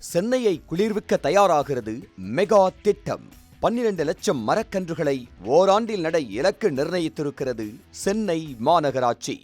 சென்னையை குளிர்விக்க தயாராகிறது மெகா திட்டம். 12 லட்சம் மரக்கன்றுகளை ஓராண்டில் நட இலக்கு நிர்ணயித்திருக்கிறது சென்னை மாநகராட்சி.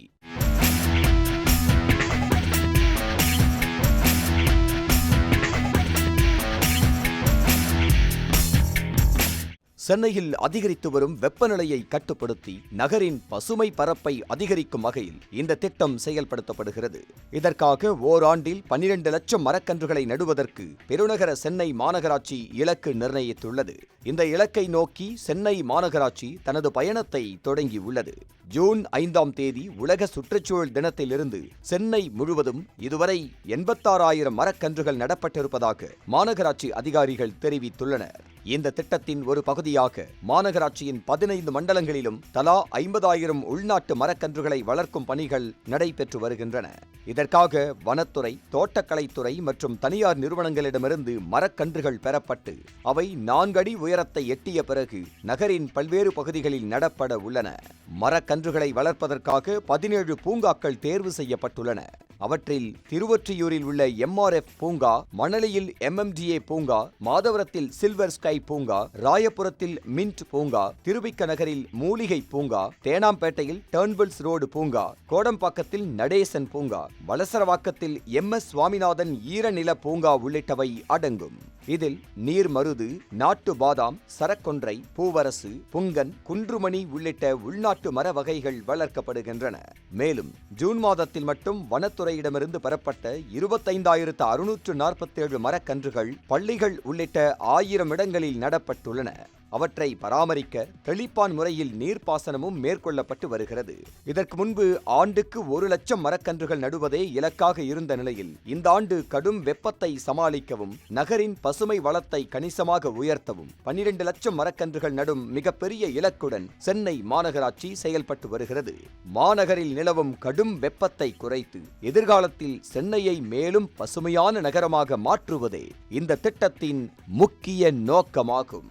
சென்னையில் அதிகரித்து வரும் வெப்பநிலையை கட்டுப்படுத்தி நகரின் பசுமை பரப்பை அதிகரிக்கும் வகையில் இந்த திட்டம் செயல்படுத்தப்படுகிறது. இதற்காக ஓராண்டில் 12 லட்சம் மரக்கன்றுகளை நடுவதற்கு பெருநகர சென்னை மாநகராட்சி இலக்கு நிர்ணயித்துள்ளது. இந்த இலக்கை நோக்கி சென்னை மாநகராட்சி தனது பயணத்தை தொடங்கியுள்ளது. ஜூன் 5ஆம் தேதி உலக சுற்றுச்சூழல் தினத்திலிருந்து சென்னை முழுவதும் இதுவரை 86,000 மரக்கன்றுகள் நடப்பட்டிருப்பதாக மாநகராட்சி அதிகாரிகள் தெரிவித்துள்ளனர். இந்த திட்டத்தின் ஒரு பகுதியாக மாநகராட்சியின் 15 மண்டலங்களிலும் தலா 50,000 உள்நாட்டு மரக்கன்றுகளை வளர்க்கும் பணிகள் நடைபெற்று வருகின்றன. இதற்காக வனத்துறை, தோட்டக்கலைத்துறை மற்றும் தனியார் நிறுவனங்களிடமிருந்து மரக்கன்றுகள் பெறப்பட்டு அவை 4 அடி உயரத்தை எட்டிய பிறகு நகரின் பல்வேறு பகுதிகளில் நடப்பட உள்ளன. மரக்கன்றுகளை வளர்ப்பதற்காக 17 பூங்காக்கள் தேர்வு செய்யப்பட்டுள்ளன. அவற்றில் திருவொற்றியூரில் உள்ள MRF பூங்கா, மணலியில் MMDA பூங்கா, மாதவரத்தில் சில்வர் ஸ்கை பூங்கா, ராயபுரத்தில் மின்ட் பூங்கா, திருவிக்க நகரில் மூலிகை பூங்கா, தேனாம்பேட்டையில் டர்ன்பில்ஸ் ரோடு பூங்கா, கோடம்பாக்கத்தில் நடேசன் பூங்கா, வளசரவாக்கத்தில் MS சுவாமிநாதன் ஈரநில பூங்கா உள்ளிட்டவை அடங்கும். இதில் நீர்மருது, நாட்டு பாதாம், சரக்கொன்றை, பூவரசு, புங்கன், குன்றுமணி உள்ளிட்ட உள்நாட்டு மர வகைகள் வளர்க்கப்படுகின்றன. மேலும் ஜூன் மாதத்தில் மட்டும் வனத்துறையிடமிருந்து பெறப்பட்ட 25,647 மரக்கன்றுகள் பள்ளிகள் உள்ளிட்ட 1000 இடங்களில் நடப்பட்டுள்ளன. அவற்றை பராமரிக்க தெளிப்பான் முறையில் நீர்ப்பாசனமும் மேற்கொள்ளப்பட்டு வருகிறது. இதற்கு முன்பு ஆண்டுக்கு 1 லட்சம் மரக்கன்றுகள் நடுவதே இலக்காக இருந்த நிலையில் இந்த ஆண்டு கடும் வெப்பத்தை சமாளிக்கவும் நகரின் பசுமை வளத்தை கணிசமாக உயர்த்தவும் 12 லட்சம் மரக்கன்றுகள் நடும் மிகப்பெரிய இலக்குடன் சென்னை மாநகராட்சி செயல்பட்டு வருகிறது. மாநகரில் நிலவும் கடும் வெப்பத்தை குறைத்து எதிர்காலத்தில் சென்னையை மேலும் பசுமையான நகரமாக மாற்றுவதே இந்த திட்டத்தின் முக்கிய நோக்கமாகும்.